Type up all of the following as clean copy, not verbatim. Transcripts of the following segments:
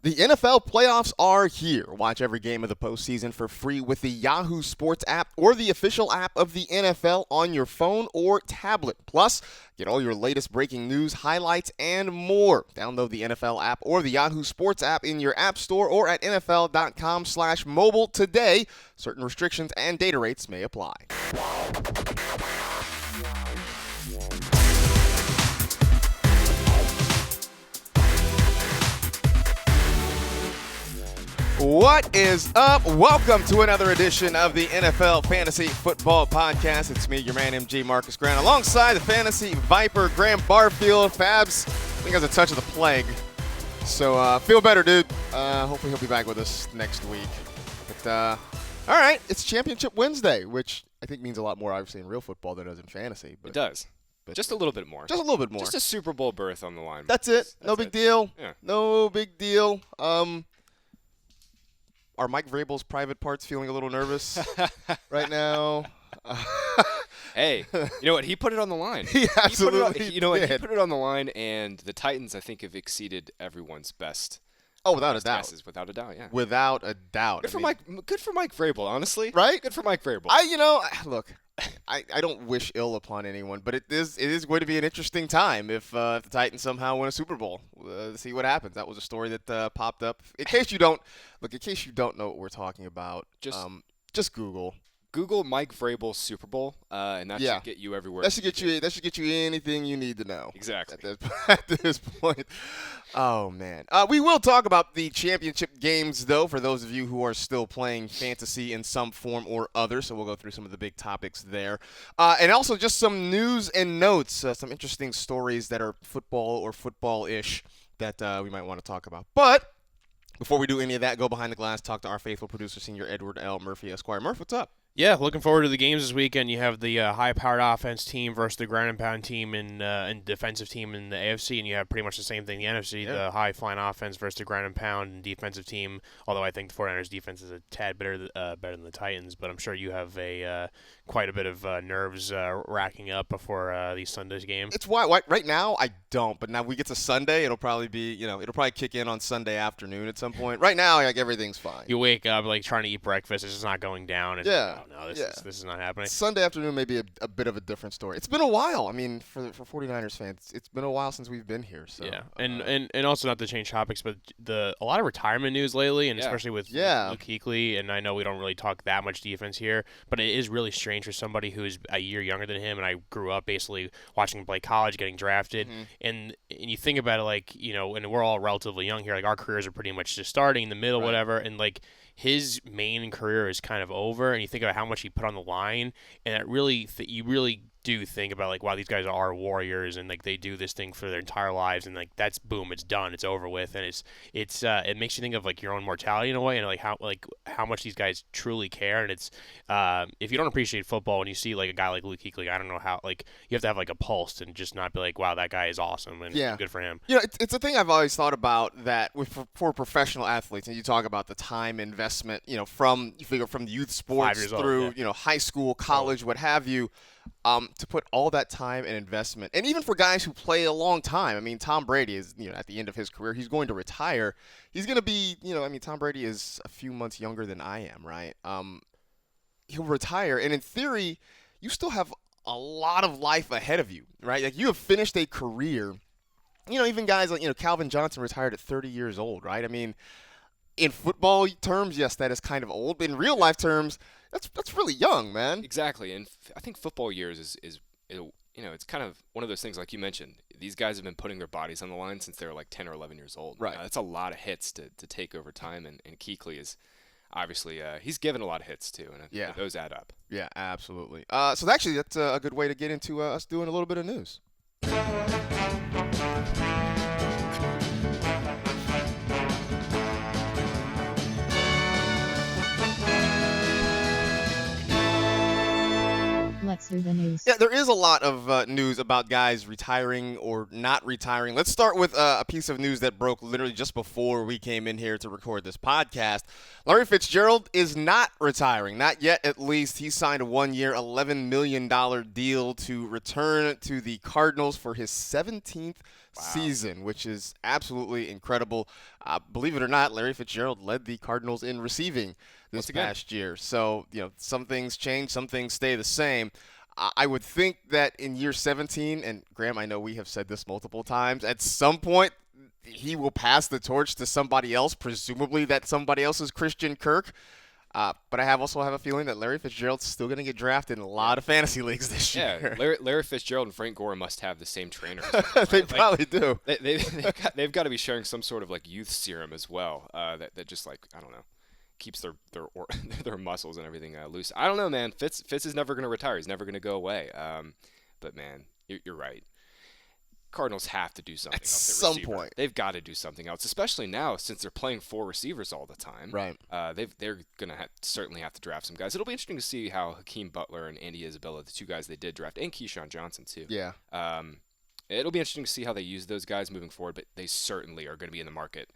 The NFL playoffs are here. Watch every game of the postseason for free with the Yahoo Sports app or the official app of the NFL on your phone or tablet. Plus, get all your latest breaking news, highlights, and more. Download the NFL app or the Yahoo Sports app in your app store or at NFL.com/mobile today. Certain restrictions and data rates may apply. What is up? Welcome to another edition of the NFL Fantasy Football Podcast. It's me, your man, MG Marcus Grant, alongside the Fantasy Viper, Graham Barfield. Fabs, I think has a touch of the plague. So feel better, dude. Hopefully he'll be back with us next week. But all right, it's Championship Wednesday, which I think means a lot more, obviously, in real football than it does in fantasy. It does. But just a little bit more. Just a little bit more. Just a Super Bowl berth on the line. That's it. No big deal. Yeah. No big deal. Are Mike Vrabel's private parts feeling a little nervous right now? Hey, you know what? He put it on the line. He absolutely He did. put it on the line, and the Titans, I think, have exceeded everyone's best. Oh, without a best doubt. guesses, without a doubt, yeah. Without a doubt. Good for Mike. Good for Mike Vrabel, honestly. Right? Good for Mike Vrabel. Look, I don't wish ill upon anyone, but it is going to be an interesting time if the Titans somehow win a Super Bowl. See what happens. That was a story that popped up. In case you don't know what we're talking about, just Google. Google Mike Vrabel Super Bowl, and that should get you everywhere. That should get you anything you need to know. Exactly. At this point. Oh man. We will talk about the championship games though, for those of you who are still playing fantasy in some form or other. So we'll go through some of the big topics there, and also just some news and notes, some interesting stories that are football or football-ish that we might want to talk about. But before we do any of that, go behind the glass, talk to our faithful producer, Senior Edward L. Murphy, Esquire. Murph, what's up? Yeah, looking forward to the games this weekend. You have the high-powered offense team versus the ground and pound team and defensive team in the AFC, and you have pretty much the same thing in the NFC, the high-flying offense versus the ground and pound and defensive team, although I think the 49ers defense is a tad better than the Titans, but I'm sure you have quite a bit of nerves racking up before these Sunday's game. It's why right now I don't, but now we get to Sunday, it'll probably kick in on Sunday afternoon at some point. Right now, like, everything's fine. You wake up like trying to eat breakfast, it's just not going down. And, this is not happening. Sunday afternoon may be a bit of a different story. It's been a while. I mean, for 49ers fans, it's been a while since we've been here. So yeah, and also not to change topics, but a lot of retirement news lately, and especially with Luke Kuechly, and I know we don't really talk that much defense here, but it is really strange for somebody who's a year younger than him, and I grew up basically watching him play college, getting drafted, and you think about it like, and we're all relatively young here, like our careers are pretty much just starting in the middle, whatever, and like his main career is kind of over, and you think about how much he put on the line, and it really you really do think about like, wow, these guys are warriors, and like they do this thing for their entire lives, and like that's boom, it's done, it's over with, and it makes you think of like your own mortality in a way, and like how much these guys truly care, and it's if you don't appreciate football and you see like a guy like Luke Kuechly, I don't know how, like you have to have like a pulse and just not be like, wow, that guy is awesome and good for him. It's a thing I've always thought about that for professional athletes, and you talk about the time investment, from youth sports through high school, college, what have you. To put all that time and investment, and even for guys who play a long time. I mean, Tom Brady is, at the end of his career, he's going to retire. He's going to be, Tom Brady is a few months younger than I am, right? He'll retire, and in theory, you still have a lot of life ahead of you, right? Like, you have finished a career. Even guys like, Calvin Johnson retired at 30 years old, right? I mean, in football terms, yes, that is kind of old. But in real life terms, that's really young, man. Exactly, and I think football years is it's kind of one of those things like you mentioned. These guys have been putting their bodies on the line since they were like 10 or 11 years old. Right. That's a lot of hits to take over time, and Kuechly is obviously he's given a lot of hits too, and those add up. Yeah, absolutely. So actually, that's a good way to get into us doing a little bit of news. Let's do the news. Yeah, there is a lot of news about guys retiring or not retiring. Let's start with a piece of news that broke literally just before we came in here to record this podcast. Larry Fitzgerald is not retiring, not yet at least. He signed a one-year, $11 million deal to return to the Cardinals for his 17th season, which is absolutely incredible. Believe it or not, Larry Fitzgerald led the Cardinals in receiving this past year. So, some things change, some things stay the same. I would think that in year 17, and Graham, I know we have said this multiple times, at some point he will pass the torch to somebody else, presumably that somebody else is Christian Kirk. But I also have a feeling that Larry Fitzgerald's still going to get drafted in a lot of fantasy leagues this year. Yeah, Larry Fitzgerald and Frank Gore must have the same trainers. They probably do. They've got to be sharing some sort of youth serum as well. That just I don't know, keeps their muscles and everything loose. I don't know, man. Fitz is never going to retire. He's never going to go away. But man, you're right. Cardinals have to do something else at some receiver. point. They've got to do something else, especially now since they're playing 4 receivers all the time. Right. They're going to certainly have to draft some guys. It'll be interesting to see how Hakeem Butler and Andy Isabella, the 2 guys they did draft, and Keyshawn Johnson too. Yeah. It'll be interesting to see how they use those guys moving forward, but they certainly are going to be in the market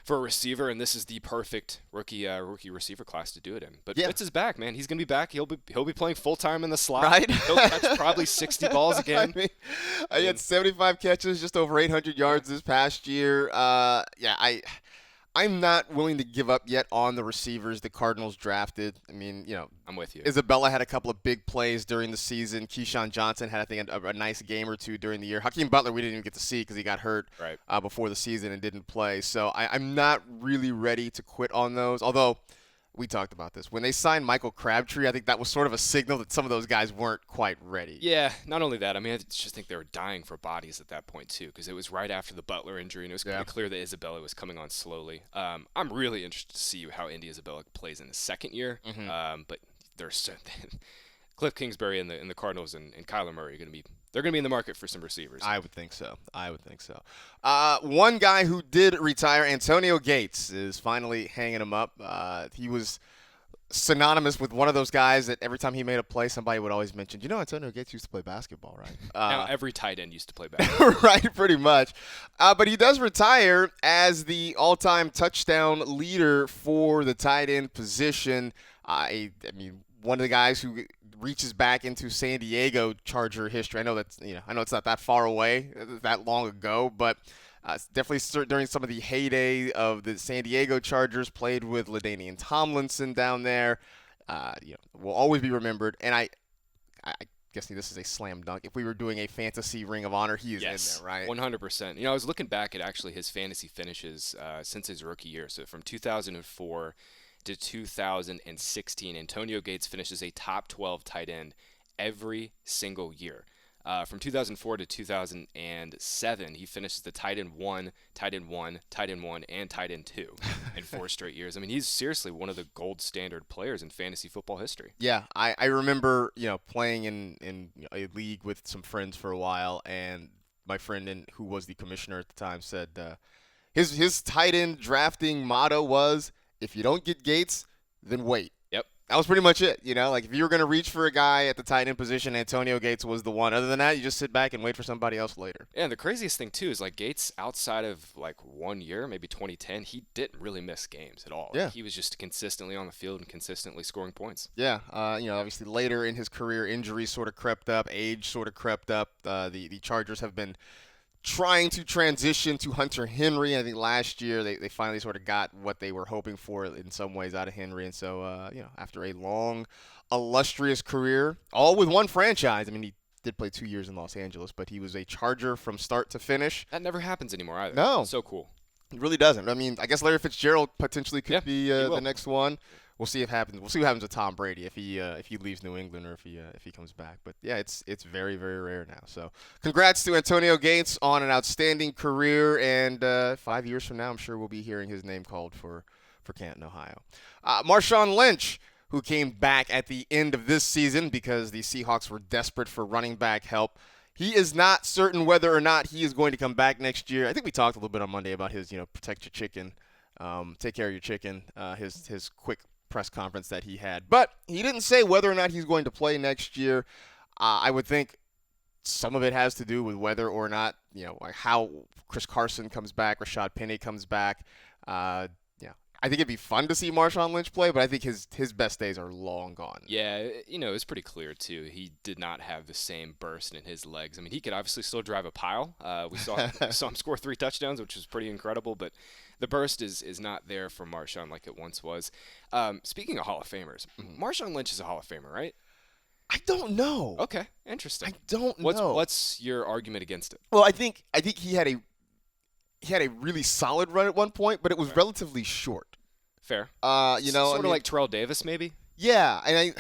for a receiver, and this is the perfect rookie receiver class to do it in. But Fitz is back, man. He's gonna be back. He'll be playing full time in the slot. Right. He'll catch probably 60 balls again. He had 75 catches, just over 800 yards this past year. I'm not willing to give up yet on the receivers the Cardinals drafted. I mean, I'm with you. Isabella had a couple of big plays during the season. Keyshawn Johnson had, I think, a nice game or 2 during the year. Hakeem Butler we didn't even get to see because he got hurt before the season and didn't play. So I'm not really ready to quit on those, although we talked about this. When they signed Michael Crabtree, I think that was sort of a signal that some of those guys weren't quite ready. Yeah, not only that. I mean, I just think they were dying for bodies at that point, too, because it was right after the Butler injury, and it was pretty clear that Isabella was coming on slowly. I'm really interested to see how Andy Isabella plays in his second year, but there's Cliff Kingsbury and the Cardinals and Kyler Murray are going to be – they're going to be in the market for some receivers. I would think so. One guy who did retire, Antonio Gates, is finally hanging him up. He was synonymous with one of those guys that every time he made a play, somebody would always mention, Antonio Gates used to play basketball, right? Now every tight end used to play basketball. Right, pretty much. But he does retire as the all-time touchdown leader for the tight end position. I mean, one of the guys who reaches back into San Diego Charger history. I know it's not that far away, that long ago, but definitely during some of the heyday of the San Diego Chargers, played with LaDainian Tomlinson down there. Will always be remembered. And I guess this is a slam dunk. If we were doing a fantasy Ring of Honor, he is in there, right? 100%. I was looking back at actually his fantasy finishes since his rookie year. So from 2004 to 2016, Antonio Gates finishes a top 12 tight end every single year. From 2004 to 2007, he finishes the tight end 1, tight end 1, tight end 1, and tight end 2 in 4 straight years. I mean, he's seriously one of the gold standard players in fantasy football history. Yeah, I remember playing in a league with some friends for a while, and my friend who was the commissioner at the time said his tight end drafting motto was, if you don't get Gates, then wait. Yep. That was pretty much it. If you were going to reach for a guy at the tight end position, Antonio Gates was the one. Other than that, you just sit back and wait for somebody else later. Yeah, and the craziest thing, too, is Gates, outside of 1 year, maybe 2010, he didn't really miss games at all. Yeah. He was just consistently on the field and consistently scoring points. Yeah. Obviously later in his career, injuries sort of crept up, age sort of crept up. The Chargers have been trying to transition to Hunter Henry. I think last year they finally sort of got what they were hoping for in some ways out of Henry. And so, after a long, illustrious career, all with one franchise. I mean, he did play 2 years in Los Angeles, but he was a Charger from start to finish. That never happens anymore either. No. It's so cool. It really doesn't. I mean, I guess Larry Fitzgerald potentially could be the next one. We'll see what happens. We'll see what happens with Tom Brady if he leaves New England or if he comes back. But yeah, it's very, very rare now. So congrats to Antonio Gates on an outstanding career, and 5 years from now, I'm sure we'll be hearing his name called for Canton, Ohio. Marshawn Lynch, who came back at the end of this season because the Seahawks were desperate for running back help. He is not certain whether or not he is going to come back next year. I think we talked a little bit on Monday about his, protect your chicken, take care of your chicken, his quick press conference that he had. But he didn't say whether or not he's going to play next year. I would think some of it has to do with whether or not, how Chris Carson comes back, Rashad Penny comes back. I think it'd be fun to see Marshawn Lynch play, but I think his best days are long gone. Yeah, it was pretty clear too. He did not have the same burst in his legs. I mean, he could obviously still drive a pile. We saw him score 3 touchdowns, which was pretty incredible, but the burst is not there for Marshawn like it once was. Speaking of Hall of Famers, Marshawn Lynch is a Hall of Famer, right? I don't know. Okay, interesting. I don't know. What's your argument against it? Well, I think he had a really solid run at one point, but it was relatively short. Fair. Sort of like Terrell Davis, maybe. Yeah, and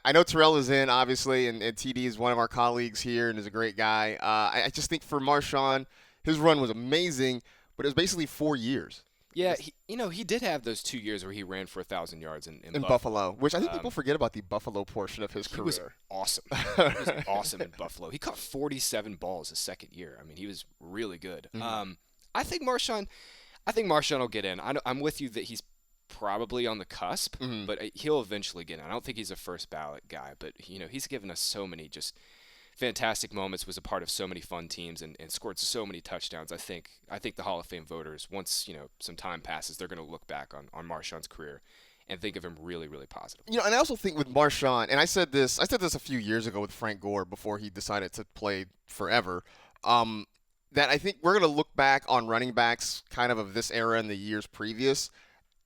I know Terrell is in obviously, and TD is one of our colleagues here and is a great guy. I just think for Marshawn, his run was amazing, but it was basically 4 years. Yeah, he did have those 2 years where he ran for 1,000 yards in Buffalo, which I think people forget about the Buffalo portion of his career. He was awesome. He was awesome in Buffalo. He caught 47 balls his second year. I mean, he was really good. Mm-hmm. I think Marshawn will get in. I'm with you that he's probably on the cusp, but he'll eventually get in. I don't think he's a first ballot guy, but he's given us so many just fantastic moments, was a part of so many fun teams, and scored so many touchdowns. I think the Hall of Fame voters, once some time passes, they're going to look back on Marshawn's career and think of him really, really positive. And I also think with Marshawn, and I said this a few years ago with Frank Gore before he decided to play forever, that I think we're going to look back on running backs kind of this era and the years previous,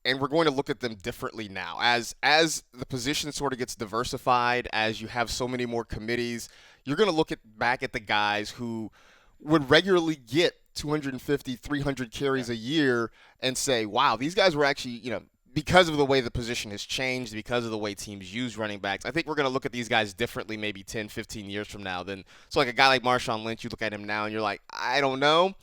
and we're going to look at them differently now. As the position sort of gets diversified, as you have so many more committees, you're going to look back at the guys who would regularly get 250, 300 carries a year and say, wow, these guys were actually, because of the way the position has changed, because of the way teams use running backs, I think we're going to look at these guys differently maybe 10, 15 years from now. So like a guy like Marshawn Lynch, you look at him now and you're like, I don't know.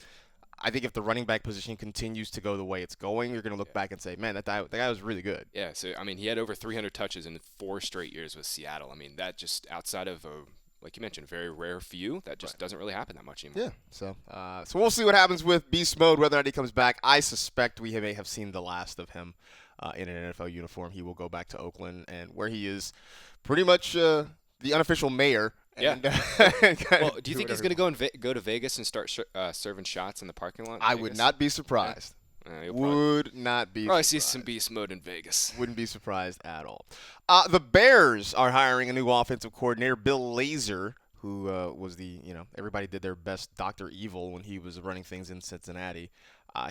I think if the running back position continues to go the way it's going, you're going to look back and say, man, that guy was really good. Yeah, so, I mean, he had over 300 touches in 4 straight years with Seattle. I mean, that just outside of like you mentioned, very rare few. That just doesn't really happen that much anymore. Yeah. So we'll see what happens with Beast Mode, whether or not he comes back. I suspect we may have seen the last of him in an NFL uniform. He will go back to Oakland, and where he is pretty much the unofficial mayor. Yeah. Well, do you think he's going to go to Vegas and start serving shots in the parking lot? I would not be surprised. Would not be probably surprised. See some beast mode in Vegas. Wouldn't be surprised at all. The Bears are hiring a new offensive coordinator, Bill Lazor, who was everybody did their best Dr. Evil when he was running things in Cincinnati.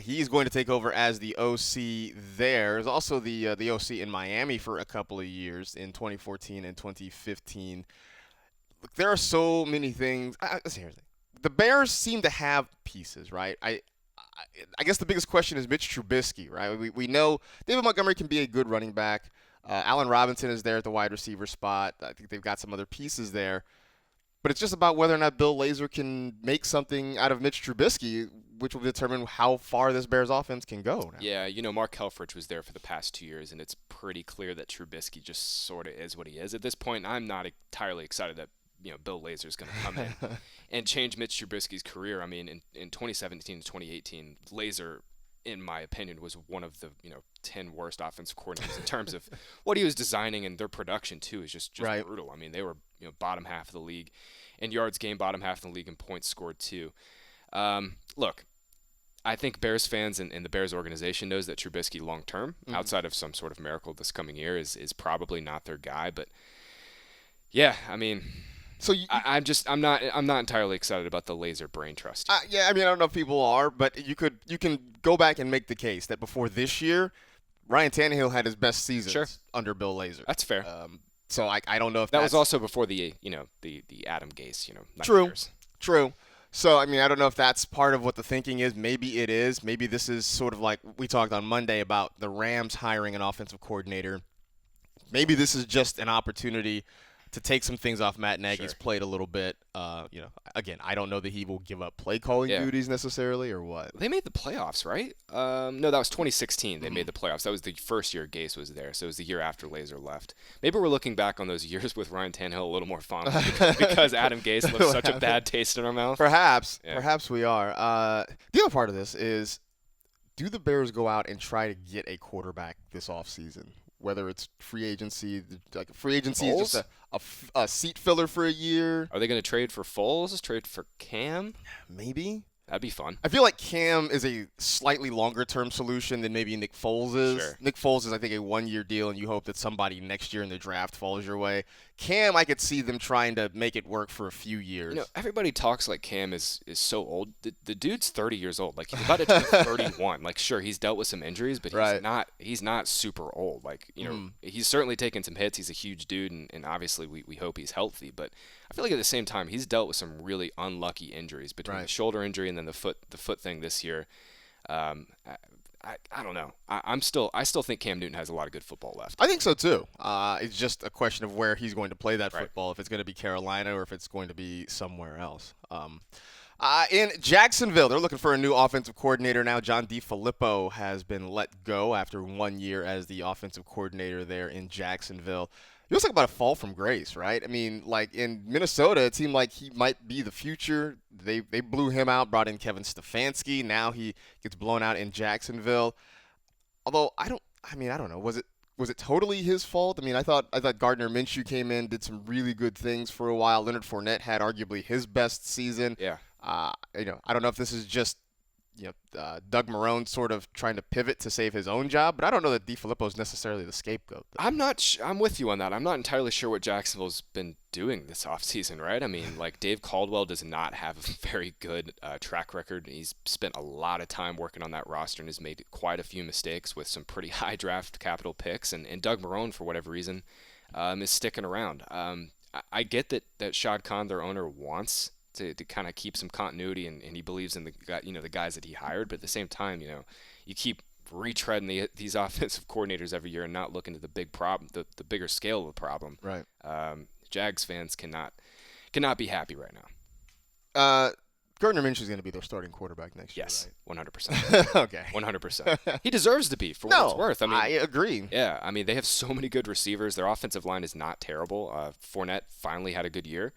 He's going to take over as the OC there. There's also the OC in Miami for a couple of years in 2014 and 2015. Look, there are so many things. Here's the thing. The Bears seem to have pieces, right? I guess the biggest question is Mitch Trubisky, right? We know David Montgomery can be a good running back. Allen Robinson is there at the wide receiver spot. I think they've got some other pieces there. But it's just about whether or not Bill Lazor can make something out of Mitch Trubisky, which will determine how far this Bears offense can go now. Yeah, Mark Helfrich was there for the past 2 years, and it's pretty clear that Trubisky just sort of is what he is. At this point, I'm not entirely excited that Bill Lazor is going to come in and change Mitch Trubisky's career. I mean, in 2017 to 2018, Lazor, in my opinion, was one of the 10 worst offensive coordinators in terms of what he was designing, and their production too is just right. Brutal. I mean, they were bottom half of the league in yards gained, bottom half of the league in points scored too. Look, I think Bears fans and the Bears organization knows that Trubisky long term, outside of some sort of miracle this coming year, is probably not their guy. But yeah, I mean. So I'm not entirely excited about the Lazor brain trust. Yeah, I mean, I don't know if people are, but you can go back and make the case that before this year, Ryan Tannehill had his best season under Bill Lazor. That's fair. So I don't know if that was also before the Adam Gase True. So I mean, I don't know if that's part of what the thinking is. Maybe it is. Maybe this is sort of like we talked on Monday about the Rams hiring an offensive coordinator. Maybe this is just an opportunity to take some things off Matt Nagy's plate a little bit. Again, I don't know that he will give up play calling duties necessarily or what. They made the playoffs, right? No, that was 2016. They made the playoffs. That was the first year Gase was there, so it was the year after Lazor left. Maybe we're looking back on those years with Ryan Tannehill a little more fondly because Adam Gase left such a bad taste in our mouth. Perhaps we are. The other part of this is, do the Bears go out and try to get a quarterback this offseason? Whether it's free agency, is just a seat filler for a year. Are they going to trade for Foles? Trade for Cam? Maybe. That'd be fun. I feel like Cam is a slightly longer-term solution than maybe Nick Foles is. Sure. Nick Foles is, I think, a one-year deal, and you hope that somebody next year in the draft falls your way. Cam, I could see them trying to make it work for a few years. Everybody talks like Cam is so old. The dude's 30 years old. Like, he's about to turn 31. Like, sure, he's dealt with some injuries, but he's not super old. Like, he's certainly taken some hits. He's a huge dude, and obviously we hope he's healthy. But I feel like at the same time, he's dealt with some really unlucky injuries between the shoulder injury and then the foot thing this year. I don't know. I still think Cam Newton has a lot of good football left. I think so too. It's just a question of where he's going to play that football. If it's going to be Carolina or if it's going to be somewhere else. In Jacksonville, they're looking for a new offensive coordinator now. John DeFilippo has been let go after 1 year as the offensive coordinator there in Jacksonville. You also talk about a fall from grace, right? I mean, like in Minnesota, it seemed like he might be the future. They blew him out, brought in Kevin Stefanski. Now he gets blown out in Jacksonville. Although I don't know. Was it totally his fault? I mean, I thought Gardner Minshew came in, did some really good things for a while. Leonard Fournette had arguably his best season. Yeah. I don't know if this is just Doug Marrone sort of trying to pivot to save his own job, but I don't know that DeFilippo is necessarily the scapegoat. I'm with you on that. I'm not entirely sure what Jacksonville's been doing this offseason, right? I mean, like, Dave Caldwell does not have a very good track record. He's spent a lot of time working on that roster and has made quite a few mistakes with some pretty high draft capital picks. And Doug Marrone, for whatever reason, is sticking around. I get that Shad Khan, their owner, wants to kind of keep some continuity, and he believes in the guys that he hired, but at the same time, you keep retreading these offensive coordinators every year and not looking at the big problem, the bigger scale of the problem. Right. Jags fans cannot be happy right now. Gardner Minshew is going to be their starting quarterback next year. Yes, right? 100%. Okay. 100%. He deserves to be, for what it's worth. I agree. Yeah, I mean, they have so many good receivers. Their offensive line is not terrible. Fournette finally had a good year.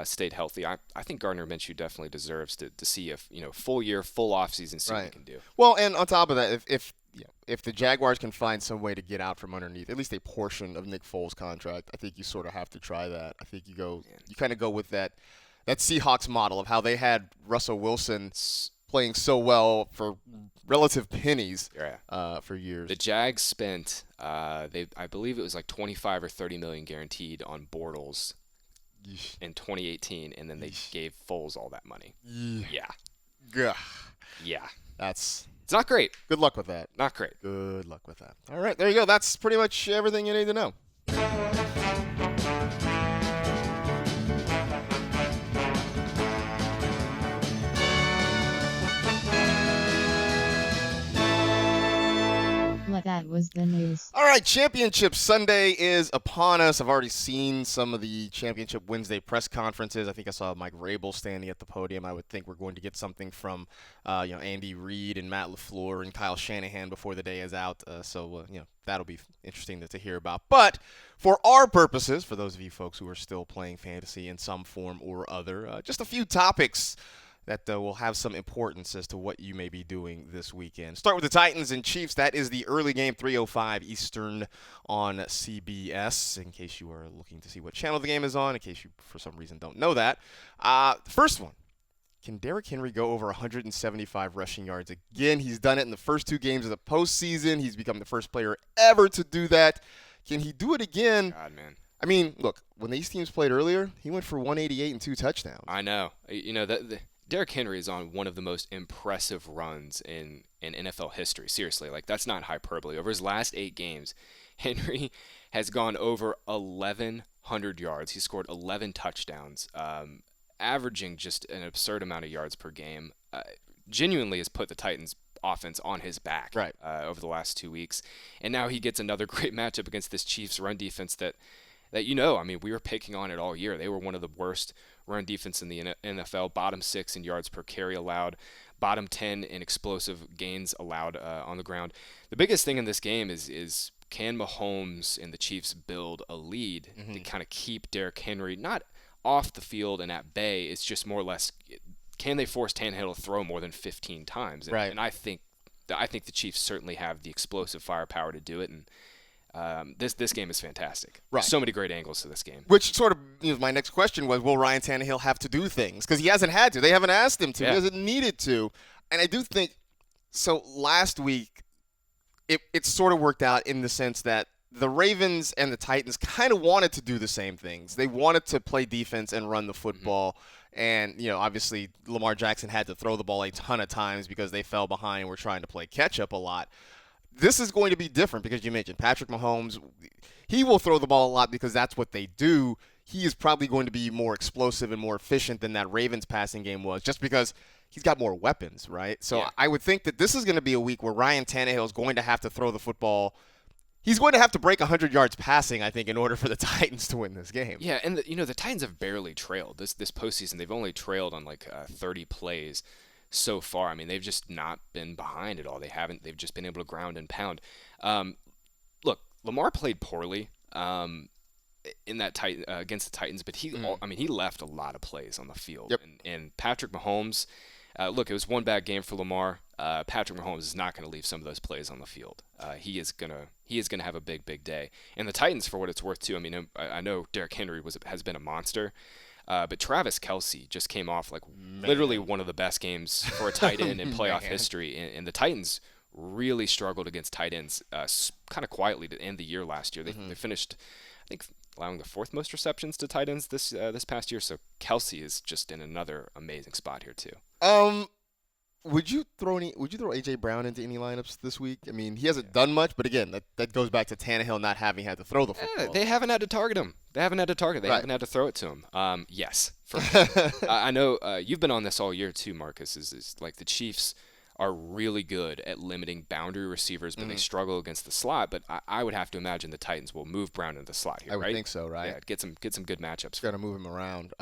Stayed healthy. I think Gardner Minshew definitely deserves to see a full year, full offseason, see what he can do. Well, and on top of that, if the Jaguars can find some way to get out from underneath at least a portion of Nick Foles' contract, I think you sort of have to try that. I think you kind of go with that Seahawks model of how they had Russell Wilson playing so well for relative pennies for years. The Jags spent I believe it was like 25 or 30 million guaranteed on Bortles in 2018, and then they gave Foles all that money. Yeah. It's not great. Good luck with that. Not great. Good luck with that. All right, there you go. That's pretty much everything you need to know. That was the news. All right, Championship Sunday is upon us. I've already seen some of the Championship Wednesday press conferences. I think I saw Mike Rabel standing at the podium. I would think we're going to get something from Andy Reid and Matt LaFleur and Kyle Shanahan before the day is out. So that'll be interesting to hear about. But for our purposes, for those of you folks who are still playing fantasy in some form or other, just a few topics that will have some importance as to what you may be doing this weekend. Start with the Titans and Chiefs. That is the early game, 3:05 Eastern on CBS, in case you are looking to see what channel the game is on, in case you, for some reason, don't know that. First one, can Derrick Henry go over 175 rushing yards again? He's done it in the first 2 games of the postseason. He's become the first player ever to do that. Can he do it again? God, man. I mean, look, when these teams played earlier, he went for 188 and 2 touchdowns. I know. Derrick Henry is on one of the most impressive runs in NFL history. Seriously, like, that's not hyperbole. Over his last 8 games, Henry has gone over 1,100 yards. He scored 11 touchdowns, averaging just an absurd amount of yards per game. Genuinely has put the Titans' offense on his back over the last 2 weeks. And now he gets another great matchup against this Chiefs run defense that I mean, we were picking on it all year. They were one of the worst run defense in the NFL, bottom 6 in yards per carry allowed, bottom 10 in explosive gains allowed on the ground. The biggest thing in this game is can Mahomes and the Chiefs build a lead to kind of keep Derrick Henry not off the field and at bay? It's just more or less, can they force Tannehill to throw more than 15 times? And I think the Chiefs certainly have the explosive firepower to do it. And This game is fantastic. Right. So many great angles to this game. Which sort of my next question was, will Ryan Tannehill have to do things? Because he hasn't had to. They haven't asked him to. Yeah. He hasn't needed to. And I do think so. Last week, it sort of worked out in the sense that the Ravens and the Titans kind of wanted to do the same things. They wanted to play defense and run the football. And, obviously Lamar Jackson had to throw the ball a ton of times because they fell behind and were trying to play catch up a lot. This is going to be different because you mentioned Patrick Mahomes. He will throw the ball a lot because that's what they do. He is probably going to be more explosive and more efficient than that Ravens passing game was just because he's got more weapons, right? So yeah. I would think that this is going to be a week where Ryan Tannehill is going to have to throw the football. He's going to have to break 100 yards passing, I think, in order for the Titans to win this game. Yeah, and the Titans have barely trailed this postseason. They've only trailed on 30 plays so far. I mean, they've just not been behind at all. They've just been able to ground and pound. Look, Lamar played poorly in that against the Titans, but he left a lot of plays on the field. Yep. And Patrick Mahomes, look, it was one bad game for Lamar. Patrick Mahomes is not going to leave some of those plays on the field. He is gonna have a big day. And the Titans, for what it's worth, too. I mean, I know Derrick Henry has been a monster, but Travis Kelce just came off literally one of the best games for a tight end in playoff history. And the Titans really struggled against tight ends kind of quietly to end the year last year. They finished, I think, allowing the fourth most receptions to tight ends this past year. So Kelce is just in another amazing spot here too. Would you throw A.J. Brown into any lineups this week? I mean, he hasn't done much, but again, that goes back to Tannehill not having had to throw the football. They haven't had to target him. They haven't had to throw it to him. Yes, for sure. I know you've been on this all year too, Marcus. Is like the Chiefs are really good at limiting boundary receivers, but they struggle against the slot. But I would have to imagine the Titans will move Brown into the slot here, right? I would think so, right? Yeah, get some good matchups. Got to move him around.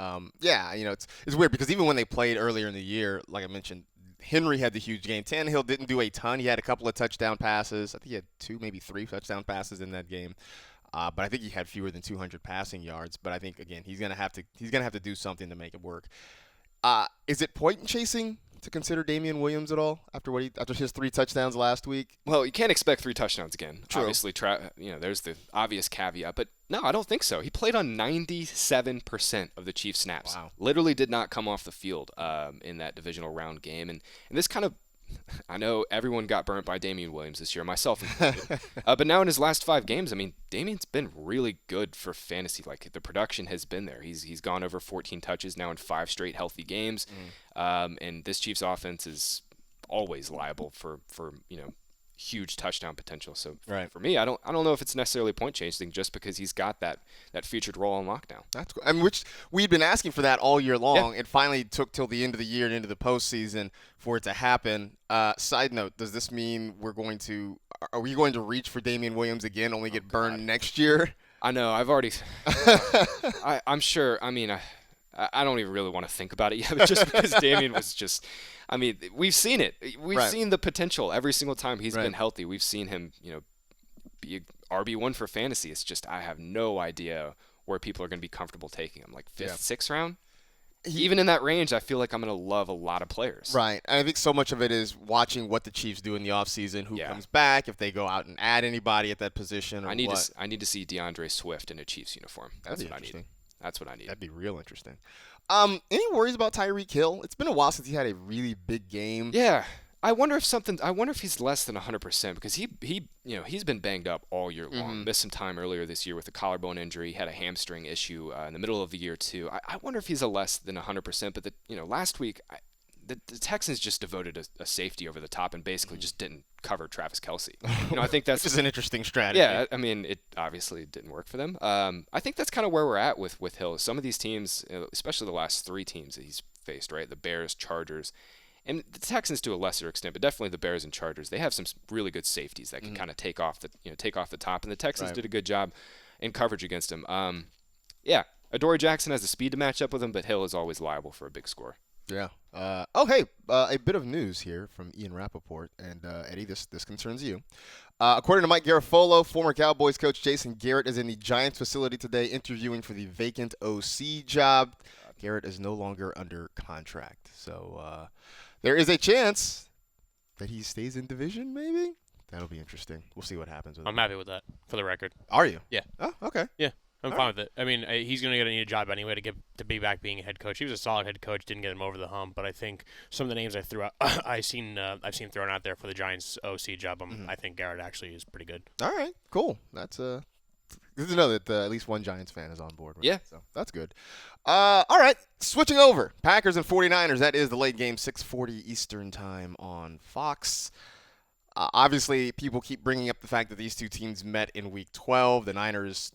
It's weird because even when they played earlier in the year, like I mentioned, Henry had the huge game. Tannehill didn't do a ton. He had a couple of touchdown passes. I think he had 2, maybe 3 touchdown passes in that game. But I think he had fewer than 200 passing yards. But I think again he's gonna have to do something to make it work. Is it point chasing to consider Damian Williams at all after his 3 touchdowns last week? Well, you can't expect 3 touchdowns again. True. Obviously, there's the obvious caveat, but no, I don't think so. He played on 97% of the Chiefs snaps. Wow. Literally did not come off the field in that divisional round game, and this kind of, I know everyone got burnt by Damian Williams this year, myself included. But now in his last 5 games, I mean, Damian's been really good for fantasy. Like, the production has been there. He's gone over 14 touches now in 5 straight healthy games. And this Chiefs offense is always liable for huge touchdown potential. So for me, I don't know if it's necessarily a point change thing just because he's got that featured role on lockdown. That's cool. I mean, which we'd been asking for that all year long. Yeah. It finally took till the end of the year and into the postseason for it to happen. Side note, does this mean are we going to reach for Damian Williams again, only get burned next year? I know. I've already I'm sure. I mean, I don't even really want to think about it yet, but just because Damian was just, I mean, we've seen it. We've seen the potential every single time he's been healthy. We've seen him, be RB1 for fantasy. It's just I have no idea where people are going to be comfortable taking him. Like 5th, 6th round? Even in that range, I feel like I'm going to love a lot of players. Right. And I think so much of it is watching what the Chiefs do in the offseason, who comes back, if they go out and add anybody at that position or I need to see DeAndre Swift in a Chiefs uniform. That's what I need. That's what I need. That'd be real interesting. Any worries about Tyreek Hill? It's been a while since he had a really big game. Yeah. I wonder if he's less than 100% because he's been banged up all year long. Missed some time earlier this year with a collarbone injury. Had a hamstring issue in the middle of the year too. I wonder if he's a less than 100%. But last week the Texans just devoted a safety over the top and basically just didn't cover Travis Kelce. I think that's just an interesting strategy. Yeah, I mean, it obviously didn't work for them. I think that's kind of where we're at with Hill. Some of these teams, especially the last 3 teams that he's faced, right? The Bears, Chargers, and the Texans to a lesser extent, but definitely the Bears and Chargers. They have some really good safeties that can kind of take off the top, and the Texans did a good job in coverage against him. Adoree Jackson has the speed to match up with him, but Hill is always liable for a big score. Yeah. A bit of news here from Ian Rappaport. And, Eddie, this concerns you. According to Mike Garafolo, former Cowboys coach Jason Garrett is in the Giants facility today interviewing for the vacant OC job. Garrett is no longer under contract. So there is a chance that he stays in division, maybe? That'll be interesting. We'll see what happens with I'm happy with that, for the record. Are you? Yeah. Oh, okay. Yeah. I'm fine with it. I mean, he's going to need a job anyway to be back being a head coach. He was a solid head coach, didn't get him over the hump, but I think some of the names I threw out, I've seen thrown out there for the Giants OC job. I think Garrett actually is pretty good. All right, cool. That's good to know that at least one Giants fan is on board. Right? Yeah. So that's good. All right, switching over. Packers and 49ers. That is the late game, 6:40 Eastern time on Fox. Obviously, people keep bringing up the fact that these two teams met in Week 12. The Niners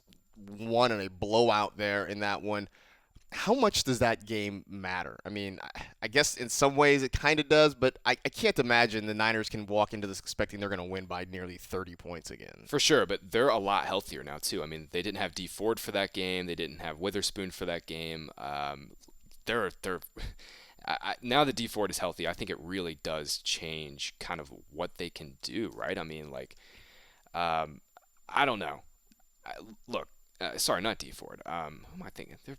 won in a blowout there in that one. How much does that game matter? I mean, I guess in some ways it kind of does, but I can't imagine the Niners can walk into this expecting they're going to win by nearly 30 points again. For sure, but they're a lot healthier now, too. I mean, they didn't have Dee Ford for that game. They didn't have Witherspoon for that game. Now that Dee Ford is healthy, I think it really does change kind of what they can do, right? I mean, I don't know. Look. Sorry, not Dee Ford. Who am I thinking? Who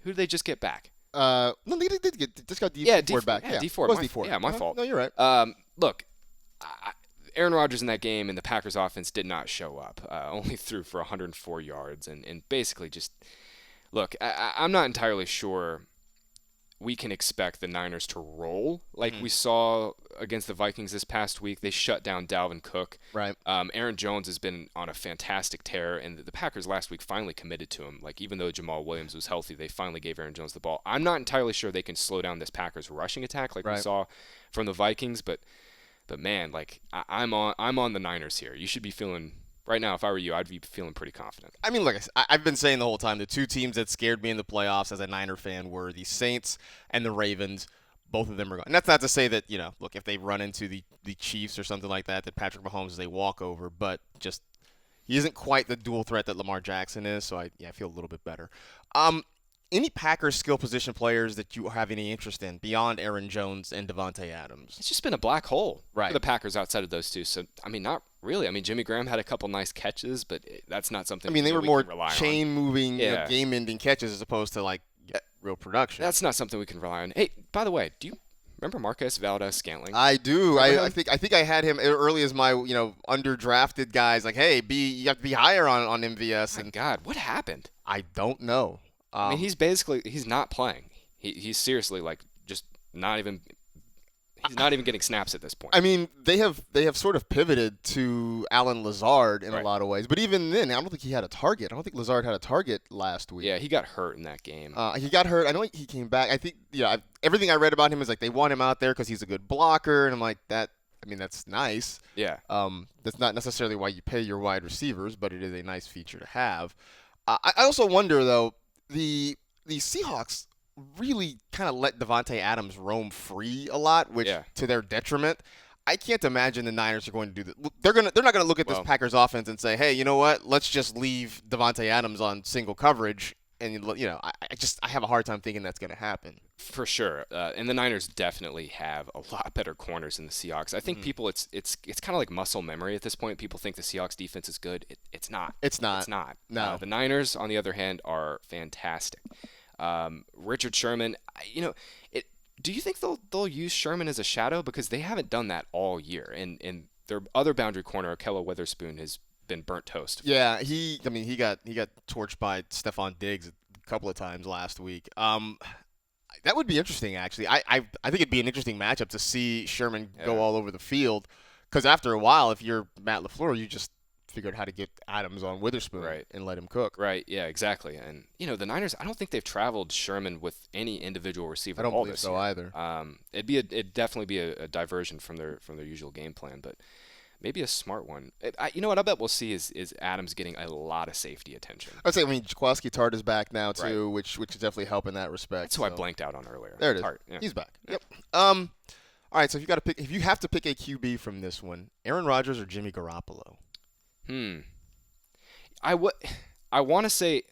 did they just get back? No, they just got Dee Ford back. Yeah, Dee Ford. It was Dee Ford. Yeah, my fault. No, you're right. Look, Aaron Rodgers in that game and the Packers offense did not show up. Only threw for 104 yards and basically just look. I'm not entirely sure we can expect the Niners to roll like we saw against the Vikings this past week. They shut down Dalvin Cook. Right. Aaron Jones has been on a fantastic tear, and the Packers last week finally committed to him. Like, even though Jamal Williams was healthy, they finally gave Aaron Jones the ball. I'm not entirely sure they can slow down this Packers rushing attack like we saw from the Vikings, but man, like I'm on the Niners here. You should be feeling. Right now, if I were you, I'd be feeling pretty confident. I mean, look, I've been saying the whole time, the two teams that scared me in the playoffs as a Niner fan were the Saints and the Ravens. Both of them are gone. And that's not to say that, look, if they run into the Chiefs or something like that Patrick Mahomes is a walkover, but just he isn't quite the dual threat that Lamar Jackson is, so I feel a little bit better. Any Packers skill position players that you have any interest in beyond Aaron Jones and Davante Adams? It's just been a black hole for the Packers outside of those two. So, I mean, not really. I mean, Jimmy Graham had a couple nice catches, but that's not something. I mean, they were more chain-moving, game-ending catches as opposed to real production. That's not something we can rely on. Hey, by the way, do you remember Marquez Valdes-Scantling? I do. I think I had him early as my underdrafted guys. Like, hey, you have to be higher on MVS. My God, what happened? I don't know. I mean, he's not playing. He's seriously just not even. He's not even getting snaps at this point. I mean, they have sort of pivoted to Allen Lazard in a lot of ways, but even then, I don't think he had a target. I don't think Lazard had a target last week. Yeah, he got hurt in that game. He got hurt. I know he came back. I think everything I read about him is they want him out there because he's a good blocker, and I'm like that. I mean, that's nice. Yeah. That's not necessarily why you pay your wide receivers, but it is a nice feature to have. I also wonder though. The Seahawks really kind of let Davante Adams roam free a lot, which to their detriment. I can't imagine the Niners are going to do that. They're not going to look at this Packers offense and say, "Hey, you know what? Let's just leave Davante Adams on single coverage." And I have a hard time thinking that's going to happen. For sure, and the Niners definitely have a lot better corners than the Seahawks. I think people, it's kind of like muscle memory at this point. People think the Seahawks defense is good. It's not. It's not. It's not. No. The Niners, on the other hand, are fantastic. Richard Sherman, do you think they'll use Sherman as a shadow, because they haven't done that all year, and their other boundary corner, Ahkello Witherspoon, has been burnt toast. Yeah, he got torched by Stephon Diggs a couple of times last week. That would be interesting, actually. I think it'd be an interesting matchup to see Sherman go all over the field, because after a while, if you're Matt LaFleur, you just figured how to get Adams on Witherspoon and let him cook. Right, yeah, exactly. And, the Niners, I don't think they've traveled Sherman with any individual receiver. I don't believe so either. It'd definitely be a diversion from their usual game plan, but maybe a smart one. What I bet we'll see is Adams getting a lot of safety attention. Jaquiski Tartt is back now too, which is definitely help in that respect. That's who I blanked out on earlier. There it is. Tartt, yeah. He's back. Yep. All right. So if you have to pick a QB from this one, Aaron Rodgers or Jimmy Garoppolo? I want to say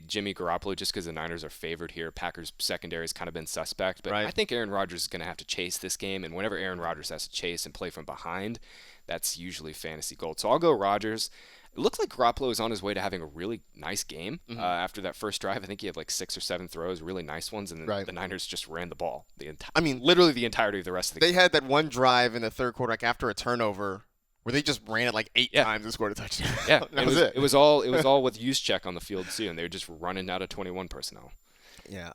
Jimmy Garoppolo, just because the Niners are favored here. Packers secondary has kind of been suspect, but I think Aaron Rodgers is going to have to chase this game, and whenever Aaron Rodgers has to chase and play from behind, that's usually fantasy gold. So I'll go Rodgers. It looks like Garoppolo is on his way to having a really nice game after that first drive. I think he had 6 or 7 throws, really nice ones, and then the Niners just ran the ball literally the entirety of the rest of the game. They had that one drive in the third quarter after a turnover where they just ran it like 8 times and scored a touchdown. Yeah, that was it. It was all with Juszczyk on the field too, and they were just running out of 21 personnel. Yeah.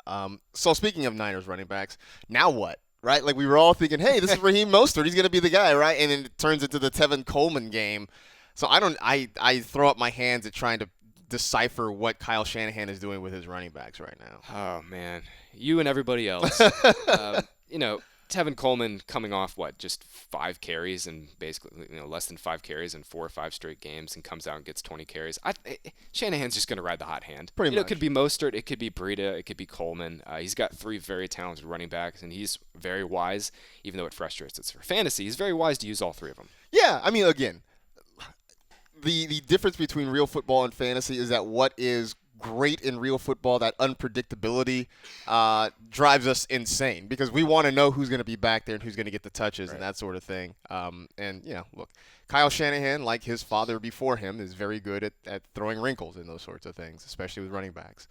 So speaking of Niners running backs, now what? Right? Like we were all thinking, hey, this is Raheem Mostert. He's going to be the guy, right? And then it turns into the Tevin Coleman game. So I throw up my hands at trying to decipher what Kyle Shanahan is doing with his running backs right now. Oh man, you and everybody else. Tevin Coleman coming off just 5 carries and basically less than 5 carries in 4 or 5 straight games and comes out and gets 20 carries. Shanahan's just going to ride the hot hand. Pretty much. It could be Mostert, it could be Breida, it could be Coleman. He's got 3 very talented running backs, and he's very wise, even though it frustrates us for fantasy. He's very wise to use all 3 of them. Yeah, I mean, again, the difference between real football and fantasy is that what is great in real football, that unpredictability drives us insane because we want to know who's going to be back there and who's going to get the touches and that sort of thing. Look, Kyle Shanahan, like his father before him, is very good at throwing wrinkles in those sorts of things, especially with running backs.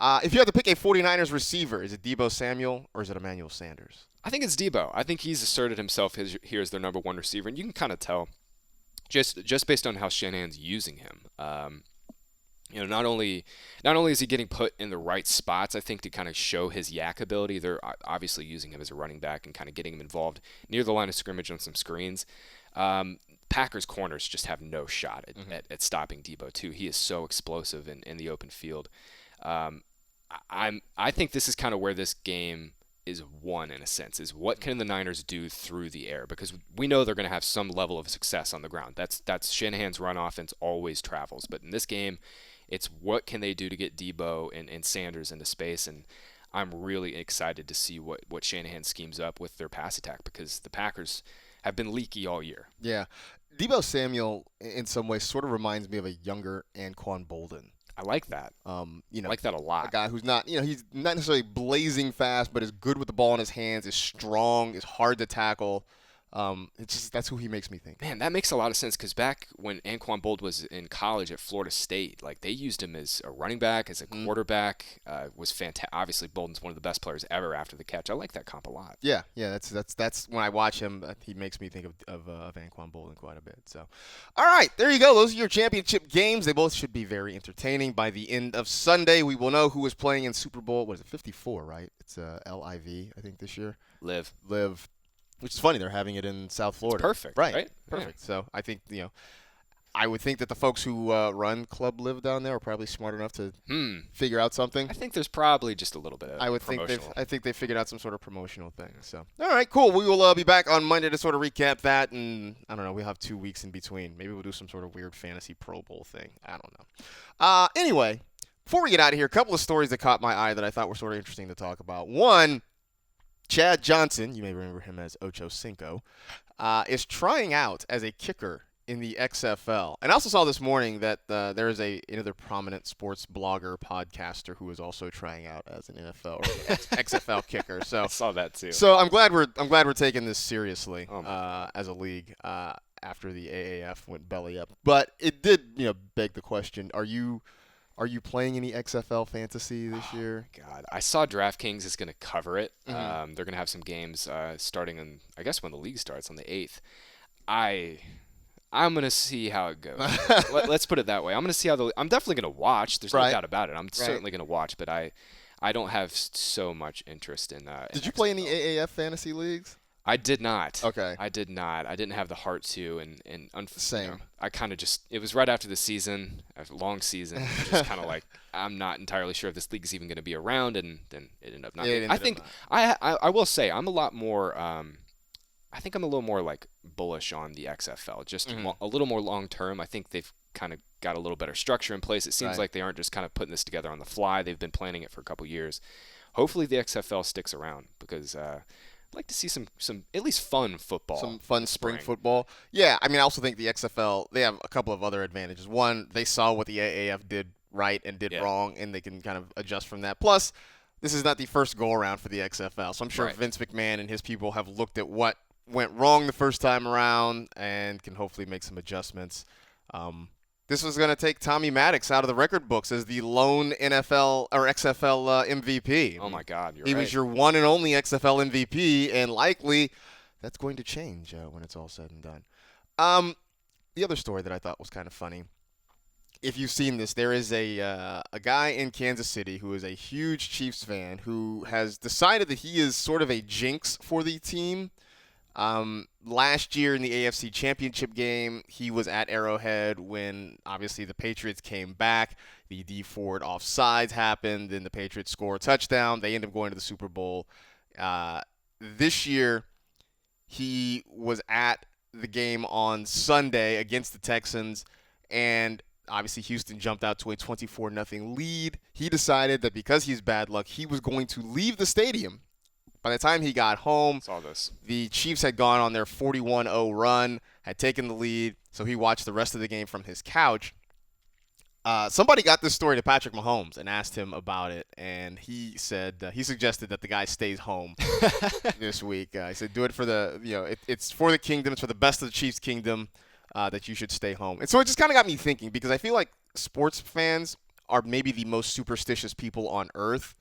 If you had to pick a 49ers receiver, is it Deebo Samuel or is it Emmanuel Sanders? I think it's Deebo. I think he's asserted himself here as their number 1 receiver, and you can kind of tell just based on how Shanahan's using him. Not only is he getting put in the right spots, I think to kind of show his yak ability, they're obviously using him as a running back and kind of getting him involved near the line of scrimmage on some screens. Packers corners just have no shot at stopping Deebo too. He is so explosive in the open field. I think this is kind of where this game is won in a sense, is what can the Niners do through the air, because we know they're going to have some level of success on the ground. That's Shanahan's run offense always travels, but in this game, it's what can they do to get Deebo and Sanders into space, and I'm really excited to see what Shanahan schemes up with their pass attack, because the Packers have been leaky all year. Yeah. Deebo Samuel, in some ways, sort of reminds me of a younger Anquan Boldin. I like that. I like that a lot. A guy who's not, he's not necessarily blazing fast, but is good with the ball in his hands, is strong, is hard to tackle. It's just that's who he makes me think. Man, that makes a lot of sense, because back when Anquan Boldin was in college at Florida State, they used him as a running back, as a quarterback. Was fantastic. Obviously, Bolden's one of the best players ever after the catch. I like that comp a lot. Yeah. That's when I watch him, he makes me think of Anquan Boldin quite a bit. So, all right, there you go. Those are your championship games. They both should be very entertaining. By the end of Sunday, we will know who is playing in Super Bowl. What is it? 54, right? It's LIV, I think, this year. Live. Which is funny, they're having it in South Florida. It's perfect, right? Perfect. Yeah. So I think, I would think that the folks who run Club Live down there are probably smart enough to figure out something. I think there's probably just a little bit of I think they figured out some sort of promotional thing. So, all right, cool. We will be back on Monday to sort of recap that, and I don't know, we'll have 2 weeks in between. Maybe we'll do some sort of weird fantasy Pro Bowl thing. I don't know. Anyway, before we get out of here, a couple of stories that caught my eye that I thought were sort of interesting to talk about. One, Chad Johnson, you may remember him as Ocho Cinco, is trying out as a kicker in the XFL. And I also saw this morning that there is another prominent sports blogger, podcaster who is also trying out as an NFL or XFL kicker. So I saw that too. So I'm glad we're taking this seriously as a league after the AAF went belly up. But it did beg the question: Are you playing any XFL fantasy this year? God, I saw DraftKings is going to cover it. They're going to have some games starting on, I guess, when the league starts on the 8th. I'm going to see how it goes. Let's put it that way. I'm going to see how I'm definitely going to watch. There's no doubt about it. I'm certainly going to watch, but I don't have so much interest in. Did you play any AAF fantasy leagues? I did not. Okay. I did not. I didn't have the heart to, and same. I kind of it was right after the season, a long season, just kind of like, I'm not entirely sure if this league is even going to be around, and then it ended up not. I think I will say I'm a lot more. I think I'm a little more bullish on the XFL, just a little more long term. I think they've kind of got a little better structure in place. It seems like they aren't just kind of putting this together on the fly. They've been planning it for a couple years. Hopefully the XFL sticks around, because I'd like to see some at least fun football. Some fun spring football. Yeah, I mean, I also think the XFL, they have a couple of other advantages. One, they saw what the AAF did right and did wrong, and they can kind of adjust from that. Plus, this is not the first go-around for the XFL, so I'm sure Vince McMahon and his people have looked at what went wrong the first time around and can hopefully make some adjustments. This was going to take Tommy Maddox out of the record books as the lone NFL or XFL MVP. Oh, my God, He was your one and only XFL MVP, and likely that's going to change when it's all said and done. the other story that I thought was kind of funny. If you've seen this, there is a guy in Kansas City who is a huge Chiefs fan who has decided that he is sort of a jinx for the team. Last year in the AFC Championship game, he was at Arrowhead when obviously the Patriots came back. The Dee Ford offsides happened, then the Patriots score a touchdown. They end up going to the Super Bowl. This year, he was at the game on Sunday against the Texans, and obviously Houston jumped out to a 24-0 lead. He decided that because he's bad luck, he was going to leave the stadium. By the time he got home, the Chiefs had gone on their 41-0 run, had taken the lead, so he watched the rest of the game from his couch. Somebody got this story to Patrick Mahomes and asked him about it, and he said he suggested that the guy stays home this week. He said, "Do it for it's for the kingdom. It's for the best of the Chiefs' kingdom that you should stay home." And so it just kind of got me thinking, because I feel like sports fans are maybe the most superstitious people on earth.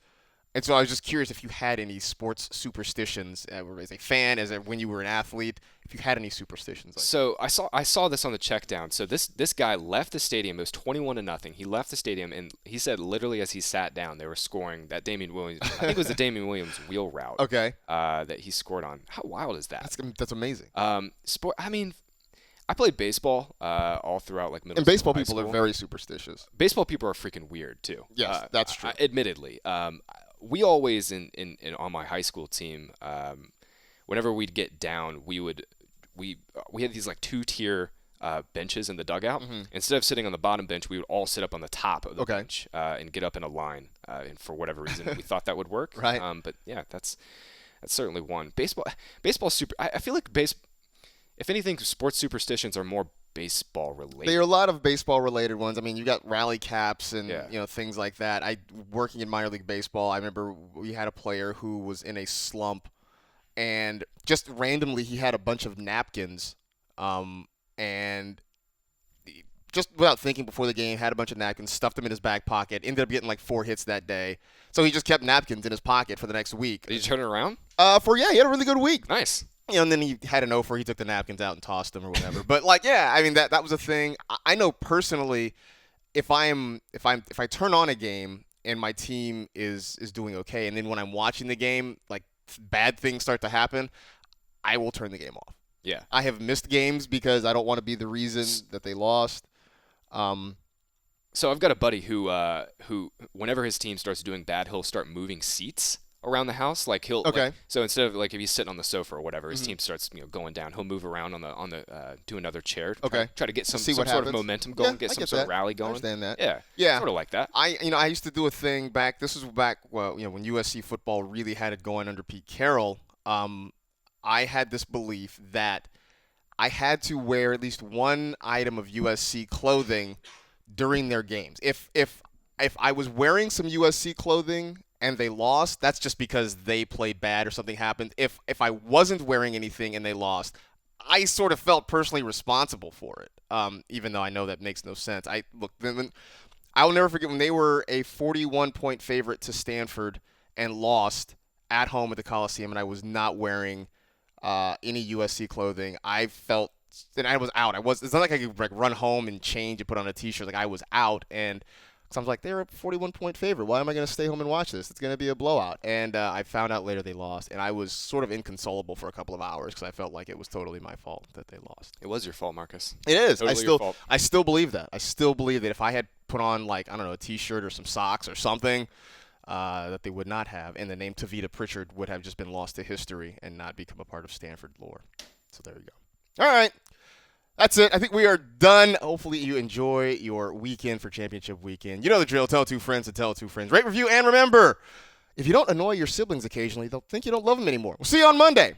And so I was just curious if you had any sports superstitions as a fan, when you were an athlete, if you had any superstitions. So I saw this on the check down. So this guy left the stadium. It was 21-0. He left the stadium, and he said literally as he sat down, they were scoring that Damien Williams. I think it was the Damien Williams wheel route. Okay. That he scored on. How wild is that? That's amazing. Sport. I mean, I played baseball all throughout middle school. And baseball people are very superstitious. Baseball people are freaking weird too. Yes, that's true. Admittedly. We always on my high school team, whenever we'd get down, we had these 2-tier benches in the dugout. Mm-hmm. Instead of sitting on the bottom bench, we would all sit up on the top of the bench and get up in a line. And for whatever reason, we thought that would work. Right. But yeah, that's certainly one. Baseball super. I feel like if anything, sports superstitions are more baseball related. There are a lot of baseball related ones. I mean, you got rally caps and things like that. Working in minor league baseball, I remember we had a player who was in a slump, and just randomly he had a bunch of napkins, and just without thinking before the game, had a bunch of napkins, stuffed them in his back pocket, ended up getting 4 hits that day. So he just kept napkins in his pocket for the next week. Did you turn it around? He had a really good week. Nice. And then he had an offer. He took the napkins out and tossed them or whatever. But I mean that was a thing. I know personally, if I turn on a game and my team is doing okay, and then when I'm watching the game, bad things start to happen, I will turn the game off. Yeah. I have missed games because I don't want to be the reason that they lost. So I've got a buddy who whenever his team starts doing bad, he'll start moving seats around the house. So instead of if he's sitting on the sofa or whatever, his team starts going down, he'll move around on the to another chair. Try to get some sort of momentum going, get some sort of rally going. I understand that. Yeah. Sort of like that. I used to do a thing back. This was back when USC football really had it going under Pete Carroll. I had this belief that I had to wear at least one item of USC clothing during their games. If I was wearing some USC clothing and they lost, that's just because they played bad or something happened. If I wasn't wearing anything and they lost, I sort of felt personally responsible for it, even though I know that makes no sense. I will never forget when they were a 41-point favorite to Stanford and lost at home at the Coliseum, and I was not wearing any USC clothing. I felt, and I was out. It's not like I could run home and change and put on a T-shirt. I was out, and so I was like, they're a 41-point favorite. Why am I going to stay home and watch this? It's going to be a blowout. And I found out later they lost, and I was sort of inconsolable for a couple of hours because I felt like it was totally my fault that they lost. It was your fault, Marcus. It is. Totally your fault. I still believe that. I still believe that if I had put on a T-shirt or some socks or something, that they would not have, and the name Tavita Pritchard would have just been lost to history and not become a part of Stanford lore. So there you go. All right. That's it. I think we are done. Hopefully you enjoy your weekend for championship weekend. You know the drill. Tell 2 friends to tell 2 friends. Rate, review, and remember, if you don't annoy your siblings occasionally, they'll think you don't love them anymore. We'll see you on Monday.